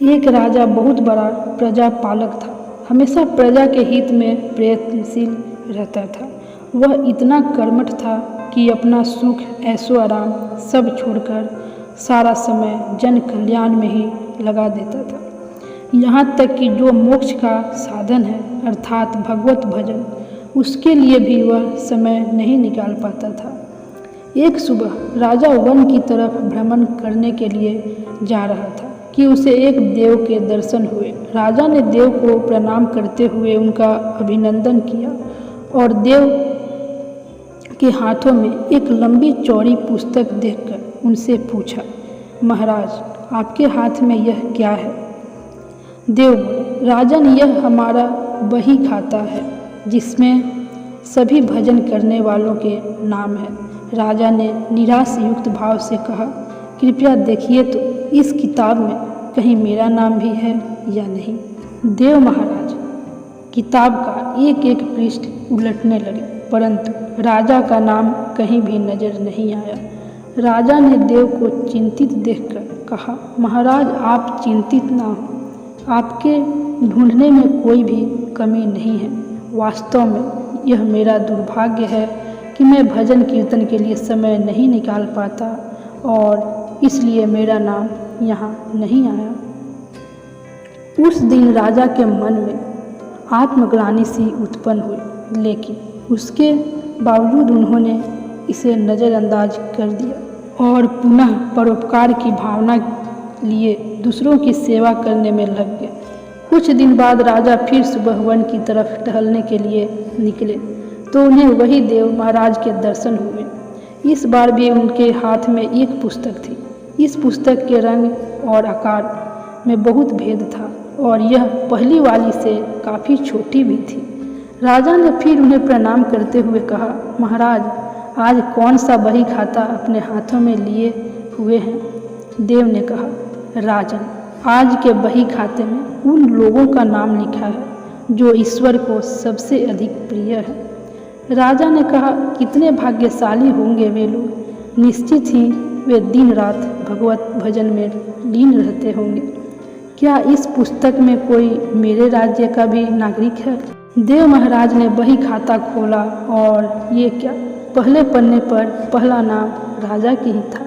एक राजा बहुत बड़ा प्रजा पालक था। हमेशा प्रजा के हित में प्रयत्नशील रहता था। वह इतना कर्मठ था कि अपना सुख ऐशो आराम सब छोड़कर सारा समय जन कल्याण में ही लगा देता था। यहाँ तक कि जो मोक्ष का साधन है अर्थात भगवत भजन, उसके लिए भी वह समय नहीं निकाल पाता था। एक सुबह राजा वन की तरफ भ्रमण करने के लिए जा रहा था कि उसे एक देव के दर्शन हुए। राजा ने देव को प्रणाम करते हुए उनका अभिनंदन किया और देव के हाथों में एक लंबी चौड़ी पुस्तक देखकर उनसे पूछा, महाराज आपके हाथ में यह क्या है? देव बोले, राजन यह हमारा बही खाता है जिसमें सभी भजन करने वालों के नाम है। राजा ने निराश युक्त भाव से कहा, कृपया देखिए तो इस किताब में कहीं मेरा नाम भी है या नहीं। देव महाराज किताब का एक एक पृष्ठ उलटने लगे, परंतु राजा का नाम कहीं भी नजर नहीं आया। राजा ने देव को चिंतित देखकर कहा, महाराज आप चिंतित ना हो, आपके ढूंढने में कोई भी कमी नहीं है। वास्तव में यह मेरा दुर्भाग्य है कि मैं भजन कीर्तन के लिए समय नहीं निकाल पाता और इसलिए मेरा नाम यहाँ नहीं आया। उस दिन राजा के मन में आत्मग्लानि सी उत्पन्न हुई, लेकिन उसके बावजूद उन्होंने इसे नज़रअंदाज कर दिया और पुनः परोपकार की भावना लिए दूसरों की सेवा करने में लग गए। कुछ दिन बाद राजा फिर सुबह वन की तरफ टहलने के लिए निकले तो उन्हें वही देव महाराज के दर्शन हुए। इस बार भी उनके हाथ में एक पुस्तक थी। इस पुस्तक के रंग और आकार में बहुत भेद था और यह पहली वाली से काफ़ी छोटी भी थी। राजा ने फिर उन्हें प्रणाम करते हुए कहा, महाराज आज कौन सा बही खाता अपने हाथों में लिए हुए हैं? देव ने कहा, राजन आज के बही खाते में उन लोगों का नाम लिखा है जो ईश्वर को सबसे अधिक प्रिय है। राजा ने कहा, कितने भाग्यशाली होंगे वे लोग, निश्चित ही वे दिन रात भगवत भजन में लीन रहते होंगे। क्या इस पुस्तक में कोई मेरे राज्य का भी नागरिक है? देव महाराज ने बही खाता खोला और ये क्या, पहले पन्ने पर पहला नाम राजा की ही था।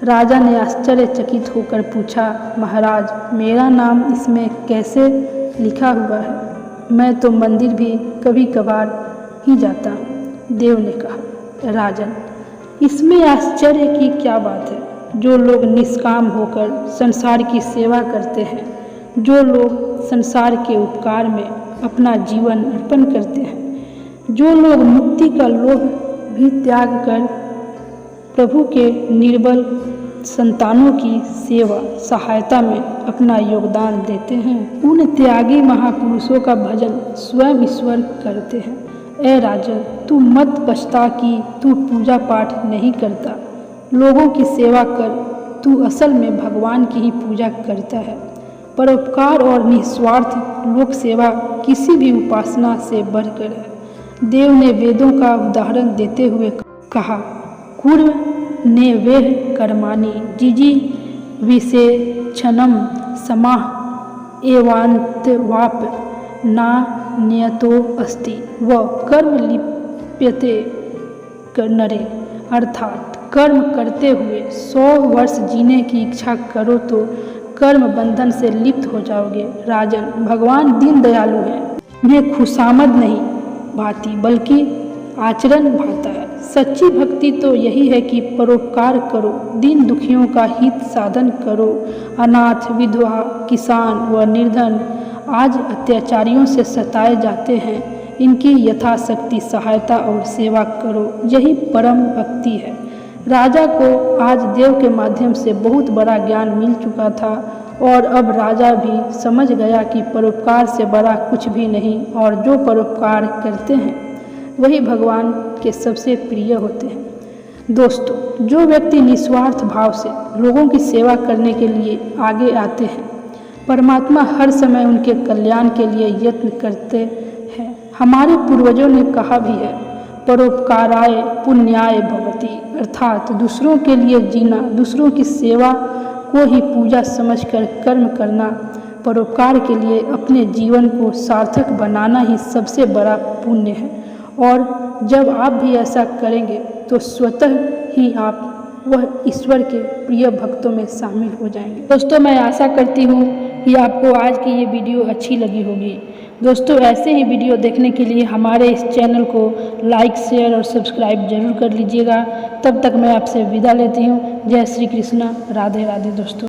राजा ने आश्चर्यचकित होकर पूछा, महाराज मेरा नाम इसमें कैसे लिखा हुआ है? मैं तो मंदिर भी कभी कभार ही जाता हूँ। देव ने कहा, राजन इसमें आश्चर्य की क्या बात है? जो लोग निष्काम होकर संसार की सेवा करते हैं, जो लोग संसार के उपकार में अपना जीवन अर्पण करते हैं, जो लोग मुक्ति का लोभ भी त्याग कर प्रभु के निर्बल संतानों की सेवा सहायता में अपना योगदान देते हैं, उन त्यागी महापुरुषों का भजन स्वयं ईश्वर करते हैं। ऐ राजन तू मत पछता कि तू पूजा पाठ नहीं करता, लोगों की सेवा कर, तू असल में भगवान की ही पूजा करता है। परोपकार और निस्वार्थ लोक सेवा किसी भी उपासना से बढ़कर है। देव ने वेदों का उदाहरण देते हुए कहा, कुर्म ने वेह कर्माणि जिजी विशेषणम समाह एवांतवाप ना नियतो अस्ति व कर्म लिप्यते नरे, अर्थात कर्म करते हुए 100 वर्ष जीने की इच्छा करो तो कर्म बंधन से लिप्त हो जाओगे। राजन भगवान दीन दयालु है, उन्हें खुशामद नहीं भाती बल्कि आचरण भाता है। सच्ची भक्ति तो यही है कि परोपकार करो, दीन दुखियों का हित साधन करो। अनाथ विधवा किसान व निर्धन आज अत्याचारियों से सताए जाते हैं, इनकी यथाशक्ति सहायता और सेवा करो, यही परम भक्ति है। राजा को आज देव के माध्यम से बहुत बड़ा ज्ञान मिल चुका था और अब राजा भी समझ गया कि परोपकार से बड़ा कुछ भी नहीं और जो परोपकार करते हैं वही भगवान के सबसे प्रिय होते हैं। दोस्तों, जो व्यक्ति निस्वार्थ भाव से लोगों की सेवा करने के लिए आगे आते हैं, परमात्मा हर समय उनके कल्याण के लिए यत्न करते हैं। हमारे पूर्वजों ने कहा भी है, परोपकाराय पुण्याय भवति, अर्थात दूसरों के लिए जीना, दूसरों की सेवा को ही पूजा समझकर कर्म करना, परोपकार के लिए अपने जीवन को सार्थक बनाना ही सबसे बड़ा पुण्य है। और जब आप भी ऐसा करेंगे तो स्वतः ही आप वह ईश्वर के प्रिय भक्तों में शामिल हो जाएंगे। दोस्तों, मैं आशा करती हूँ कि आपको आज की ये वीडियो अच्छी लगी होगी। दोस्तों, ऐसे ही वीडियो देखने के लिए हमारे इस चैनल को लाइक, शेयर और सब्सक्राइब जरूर कर लीजिएगा। तब तक मैं आपसे विदा लेती हूँ। जय श्री कृष्णा, राधे राधे दोस्तों।